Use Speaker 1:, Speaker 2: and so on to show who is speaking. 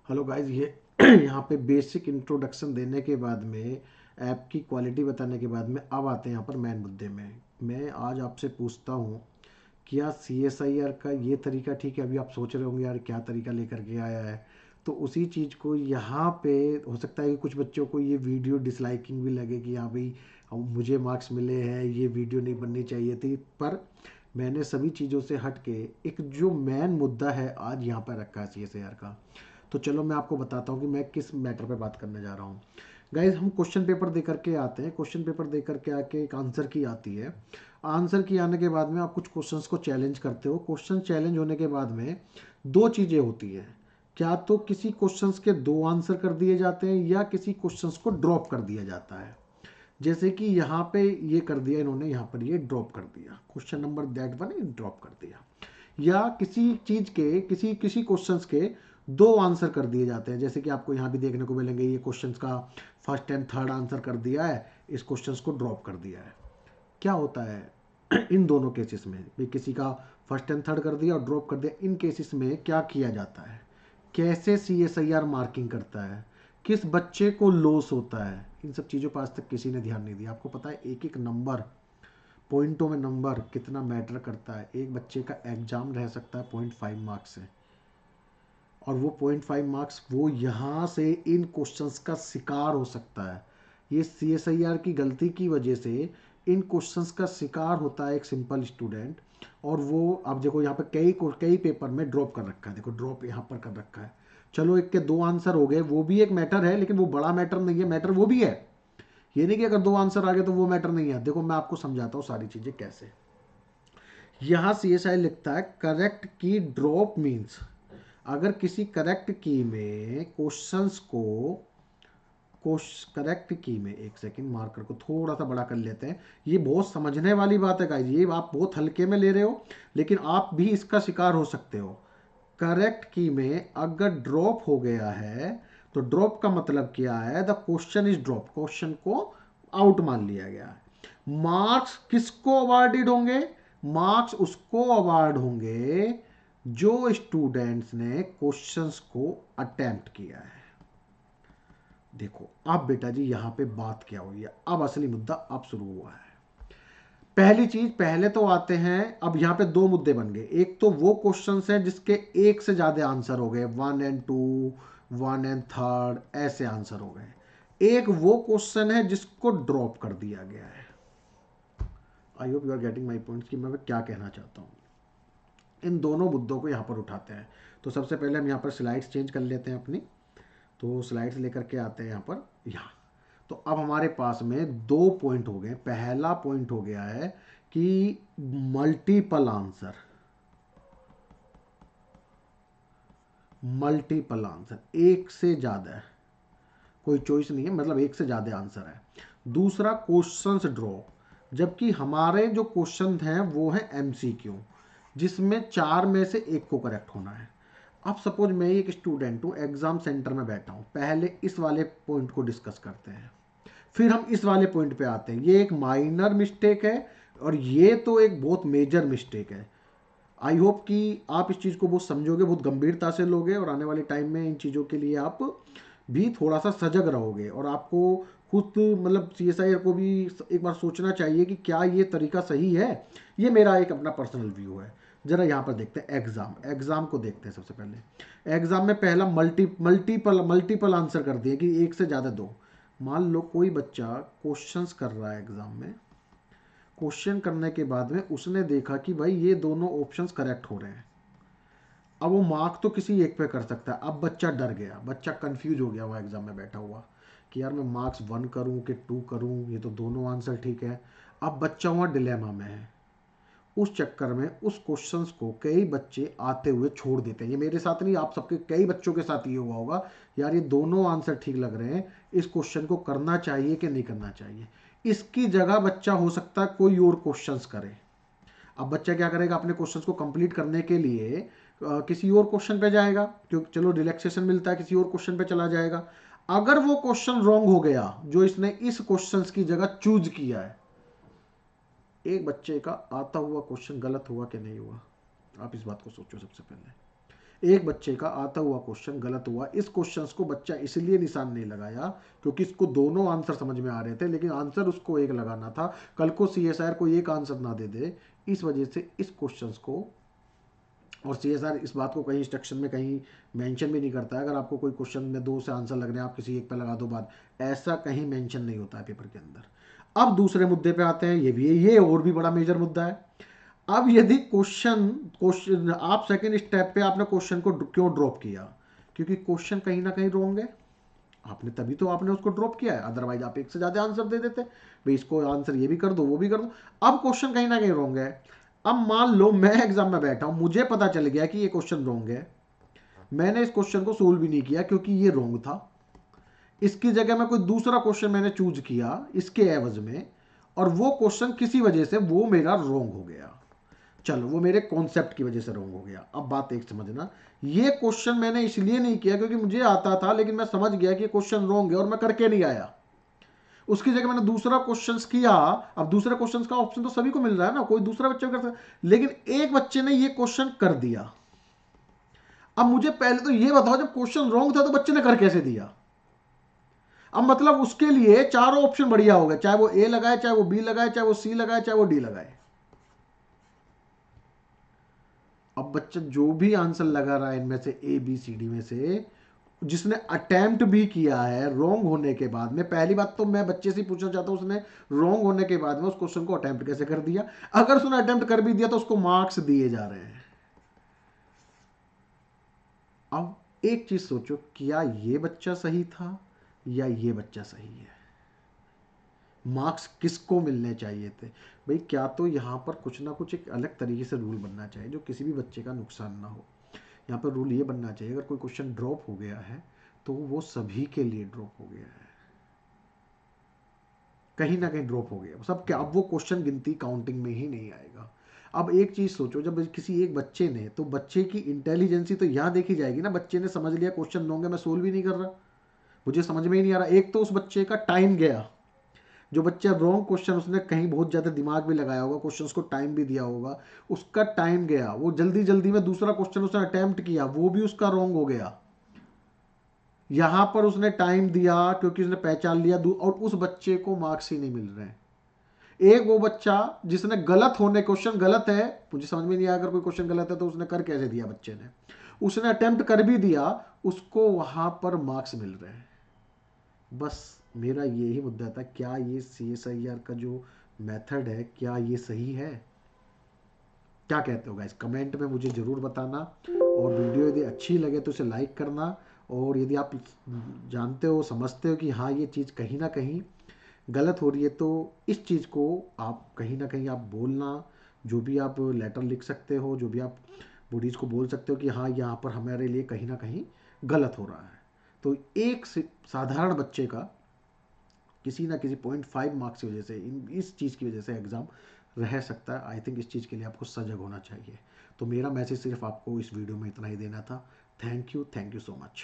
Speaker 1: Hello guys, ये यहाँ पे बेसिक इंट्रोडक्शन देने के बाद में, ऐप की क्वालिटी बताने के बाद में, अब आते हैं यहाँ पर मेन मुद्दे में। मैं आज आपसे पूछता हूँ, क्या CSIR का ये तरीका ठीक है? अभी आप सोच रहे होंगे यार क्या तरीका लेकर के आया है। तो उसी चीज़ को यहाँ पे हो सकता है कि कुछ बच्चों को ये वीडियो डिसलाइकिंग भी लगे कि हाँ भाई, अब मुझे मार्क्स मिले हैं, ये वीडियो नहीं बननी चाहिए थी। पर मैंने सभी चीज़ों से हट के एक जो मेन मुद्दा है आज यहाँ पर रखा है CSIR का। तो चलो मैं आपको बताता हूँ कि मैं किस मैटर पे बात करने जा रहा हूँ। गाइज, हम क्वेश्चन पेपर दे करके आते हैं, क्वेश्चन पेपर दे करके आके एक आंसर की आती है। आंसर की आने के बाद में आप कुछ क्वेश्चंस को चैलेंज करते हो। क्वेश्चन चैलेंज होने के बाद में दो चीज़ें होती हैं। क्या तो किसी क्वेश्चंस के दो आंसर कर दिए जाते हैं या किसी क्वेश्चंस को ड्रॉप कर दिया जाता है। जैसे कि यहाँ पे ये कर दिया इन्होंने, यहाँ पर ये ड्रॉप कर दिया, question number that one drop कर दिया। या किसी चीज़ के किसी किसी क्वेश्चंस के दो आंसर कर दिए जाते हैं। जैसे कि आपको यहाँ भी देखने को मिलेंगे, ये क्वेश्चंस का फर्स्ट एंड थर्ड आंसर कर दिया है, इस क्वेश्चंस को ड्रॉप कर दिया है। क्या होता है इन दोनों केसेस में भी? किसी का फर्स्ट एंड थर्ड कर दिया और ड्रॉप कर दिया, इन केसेस में क्या किया जाता है? कैसे CSIR मार्किंग करता है? किस बच्चे को लॉस होता है? इन सब चीज़ों पर आज तक किसी ने ध्यान नहीं दिया। आपको पता है एक एक नंबर, पॉइंटों में नंबर कितना मैटर करता है। एक बच्चे का एग्जाम रह सकता है 0.5 मार्क्स से, और वो 0.5 मार्क्स वो यहाँ से इन क्वेश्चंस का शिकार हो सकता है। ये CSIR की गलती की वजह से इन क्वेश्चंस का शिकार होता है एक सिंपल स्टूडेंट। और वो अब देखो यहाँ पर कई कई पेपर में ड्रॉप कर रखा है। देखो ड्रॉप यहाँ पर कर रखा है। चलो एक के दो आंसर हो गए, वो भी एक मैटर है, लेकिन वो बड़ा मैटर नहीं है। मैटर वो भी है, ये नहीं कि अगर दो आंसर आ गए तो वो मैटर नहीं है। देखो मैं आपको समझाता हूँ सारी चीज़ें कैसे। यहाँ CSI लिखता है करेक्ट की ड्रॉप मीन्स, अगर किसी करेक्ट की में क्वेश्चंस को करेक्ट की में, एक सेकंड मार्कर को थोड़ा सा बड़ा कर लेते हैं। ये बहुत समझने वाली बात है गाइस, ये आप बहुत हल्के में ले रहे हो, लेकिन आप भी इसका शिकार हो सकते हो। करेक्ट की में अगर ड्रॉप हो गया है तो ड्रॉप का मतलब क्या है? The question is drop, question को आउट मान लिया गया है। मार्क्स किसको अवार्डेड होंगे? मार्क्स उसको अवार्ड होंगे जो स्टूडेंट्स ने क्वेश्चंस को अटेम्प्ट किया है। देखो अब बेटा जी यहाँ पे बात क्या हुई है, अब असली मुद्दा अब शुरू हुआ है। पहली चीज, पहले तो आते हैं, अब यहाँ पे दो मुद्दे बन गए। एक तो वो क्वेश्चंस हैं जिसके एक से ज्यादा आंसर हो गए, 1 and 2, 1 and 3 ऐसे आंसर हो गए। एक वो क्वेश्चन है जिसको ड्रॉप कर दिया गया है। I hope you are getting my point कि मैं क्या कहना चाहता हूँ। इन दोनों मुद्दों को यहाँ पर उठाते हैं। तो सबसे पहले हम यहाँ पर स्लाइड्स चेंज कर लेते हैं अपनी। तो स्लाइड्स लेकर के आते हैं यहाँ पर, यहाँ। तो अब हमारे पास में दो पॉइंट हो गए। पहला पॉइंट हो गया है कि मल्टीपल आंसर, मल्टीपल आंसर एक से ज़्यादा है, कोई चॉइस नहीं है, मतलब एक से ज़्यादा आंसर है। दूसरा क्वेश्चंस ड्रॉप, जबकि हमारे जो क्वेश्चन हैं वो है MCQ, जिसमें चार में से एक को करेक्ट होना है। अब सपोज मैं एक स्टूडेंट हूँ, एग्जाम सेंटर में बैठा हूँ, पहले इस वाले पॉइंट को डिस्कस करते हैं, फिर हम इस वाले पॉइंट पे आते हैं। ये एक माइनर मिस्टेक है और ये तो एक बहुत मेजर मिस्टेक है। आई होप कि आप इस चीज़ को बहुत समझोगे, बहुत गंभीरता से लोगे, और आने वाले टाइम में इन चीज़ों के लिए आप भी थोड़ा सा सजग रहोगे। और आपको खुद मतलब CSIR को भी एक बार सोचना चाहिए कि क्या ये तरीका सही है। ये मेरा एक अपना पर्सनल व्यू है। जरा यहाँ पर देखते हैं एग्जाम, एग्जाम को देखते हैं। सबसे पहले एग्जाम में पहला मल्टीपल आंसर कर दिए कि एक से ज़्यादा दो। मान लो कोई बच्चा क्वेश्चंस कर रहा है एग्जाम में, क्वेश्चन करने के बाद में उसने देखा कि भाई ये दोनों ऑप्शंस करेक्ट हो रहे हैं। अब वो मार्क तो किसी एक पे कर सकता है। अब बच्चा डर गया, बच्चा कंफ्यूज हो गया, वो एग्जाम में बैठा हुआ कि यार मैं मार्क्स 1 करूं कि 2 करूं, ये तो दोनों आंसर ठीक है। अब बच्चा हुआ डिलेमा में है। उस चक्कर में उस क्वेश्चंस को कई बच्चे आते हुए छोड़ देते हैं। ये मेरे साथ नहीं, आप सबके कई बच्चों के साथ ये हुआ होगा, यार ये दोनों आंसर ठीक लग रहे हैं, इस क्वेश्चन को करना चाहिए कि नहीं करना चाहिए। इसकी जगह बच्चा हो सकता है कोई और क्वेश्चंस करे। अब बच्चा क्या करेगा? अपने क्वेश्चंस को कंप्लीट करने के लिए किसी और क्वेश्चन पे जाएगा, क्योंकि चलो रिलैक्सेशन मिलता है, किसी और क्वेश्चन पे चला जाएगा। अगर वो क्वेश्चन रॉन्ग हो गया जो इसने इस क्वेश्चंस की जगह चूज किया है, एक बच्चे का आता हुआ क्वेश्चन गलत हुआ कि नहीं हुआ? आप इस बात को सोचो सबसे पहले। एक बच्चे का आता हुआ क्वेश्चन गलत हुआ। इस क्वेश्चन को बच्चा इसलिए निशान नहीं लगाया क्योंकि इसको दोनों आंसर समझ में आ रहे थे, लेकिन आंसर उसको एक लगाना था। कल को CSIR को एक आंसर ना दे दे, इस वजह से इस क्वेश्चन को, और CSIR इस बात को कहीं इंस्ट्रक्शन में कहीं मेंशन भी नहीं करता है, अगर आपको कोई क्वेश्चन में 2 से आंसर लग रहे हैं आप किसी एक पे लगा दो बात, ऐसा कहीं मेंशन नहीं होता है पेपर के अंदर। अब दूसरे मुद्दे पे आते हैं, ये और भी बड़ा मेजर मुद्दा है। अब यदि क्वेश्चन आप सेकंड स्टेप पे आपने क्वेश्चन को क्यों ड्रॉप किया, क्योंकि क्वेश्चन कहीं ना कहीं रॉन्ग है, आपने तभी तो आपने उसको ड्रॉप किया है, अदरवाइज आप एक से ज्यादा आंसर दे देते भाई, इसको आंसर ये भी कर दो वो भी कर दो। अब क्वेश्चन कहीं ना कहीं रॉन्ग है। अब मान लो मैं एग्जाम में बैठा हूं, मुझे पता चल गया कि ये क्वेश्चन रॉन्ग है, मैंने इस क्वेश्चन को सोल्व भी नहीं किया क्योंकि ये रॉन्ग था, इसकी जगह में कोई दूसरा क्वेश्चन मैंने चूज किया इसके एवज में, और वो क्वेश्चन किसी वजह से वो मेरा रॉन्ग हो गया, चलो वो मेरे कॉन्सेप्ट की वजह से रॉन्ग हो गया। अब बात एक समझना, ये क्वेश्चन मैंने इसलिए नहीं किया क्योंकि मुझे आता था, लेकिन मैं समझ गया कि क्वेश्चन रॉन्ग है और मैं करके नहीं आया, उसकी जगह मैंने दूसरा क्वेश्चन किया। अब दूसरे क्वेश्चन का ऑप्शन तो सभी को मिल रहा है ना, कोई दूसरा बच्चा कर सकता, लेकिन एक बच्चे ने ये क्वेश्चन कर दिया। अब मुझे पहले तो ये बताओ, जब क्वेश्चन रॉन्ग था तो बच्चे ने कर कैसे दिया? अब मतलब उसके लिए चारों ऑप्शन बढ़िया हो गए, चाहे वो ए लगाए, चाहे वो बी लगाए, चाहे वो सी लगाए, चाहे वो डी लगाए। अब बच्चा जो भी आंसर लगा रहा है इनमें से ए बी सी डी में से, जिसने अटेम्प्ट भी किया है रॉन्ग होने के बाद में, पहली बात तो मैं बच्चे से पूछना चाहता हूं, उसने रॉन्ग होने के बाद में उस क्वेश्चन को अटेम्प्ट कैसे कर दिया? अगर उसने अटेम्प्ट कर भी दिया तो उसको मार्क्स दिए जा रहे हैं। अब एक चीज सोचो, क्या ये बच्चा सही था या ये बच्चा सही है? मार्क्स किसको मिलने चाहिए थे भाई? क्या तो यहाँ पर कुछ ना कुछ एक अलग तरीके से रूल बनना चाहिए जो किसी भी बच्चे का नुकसान ना हो। यहाँ पर रूल ये बनना चाहिए, अगर कोई क्वेश्चन ड्रॉप हो गया है तो वो सभी के लिए ड्रॉप हो गया है, कहीं ना कहीं ड्रॉप हो गया सब क्या, अब वो क्वेश्चन गिनती काउंटिंग में ही नहीं आएगा। अब एक चीज सोचो, जब किसी एक बच्चे ने, तो बच्चे की इंटेलिजेंसी तो यहाँ देखी जाएगी ना, बच्चे ने समझ लिया क्वेश्चन होंगे, मैं सोल्व भी नहीं कर रहा, मुझे समझ में ही नहीं आ रहा। एक तो उस बच्चे का टाइम गया, जो बच्चा रॉन्ग क्वेश्चन, उसने कहीं बहुत ज़्यादा दिमाग भी लगाया होगा, क्वेश्चन को टाइम भी दिया होगा, उसका टाइम गया, वो जल्दी जल्दी में दूसरा क्वेश्चन उसने अटेम्प्ट किया, वो भी उसका रॉन्ग हो गया। यहां पर उसने टाइम दिया क्योंकि उसने पहचान लिया, और उस बच्चे को मार्क्स ही नहीं मिल रहे हैं। एक वो बच्चा जिसने गलत होने, क्वेश्चन गलत है, मुझे समझ में नहीं आया, अगर कोई क्वेश्चन गलत है तो उसने कर कैसे दिया बच्चे ने, उसने अटेम्प्ट कर भी दिया, उसको वहां पर मार्क्स मिल रहे हैं। बस मेरा यही मुद्दा था, क्या ये CSIR का जो मेथड है क्या ये सही है? क्या कहते हो गाइस? कमेंट में मुझे ज़रूर बताना, और वीडियो यदि अच्छी लगे तो इसे लाइक करना, और यदि आप जानते हो, समझते हो कि हाँ ये चीज़ कहीं ना कहीं गलत हो रही है, तो इस चीज़ को आप कहीं ना कहीं आप बोलना, जो भी आप लेटर लिख सकते हो, जो भी आप बॉडीज़ को बोल सकते हो कि हाँ यहाँ पर हमारे लिए कहीं ना कहीं गलत हो रहा है। तो एक साधारण बच्चे का किसी ना किसी 0.5 मार्क्स की वजह से, इस चीज़ की वजह से एग्ज़ाम रह सकता है। आई थिंक इस चीज़ के लिए आपको सजग होना चाहिए। तो मेरा मैसेज सिर्फ आपको इस वीडियो में इतना ही देना था। Thank you so much.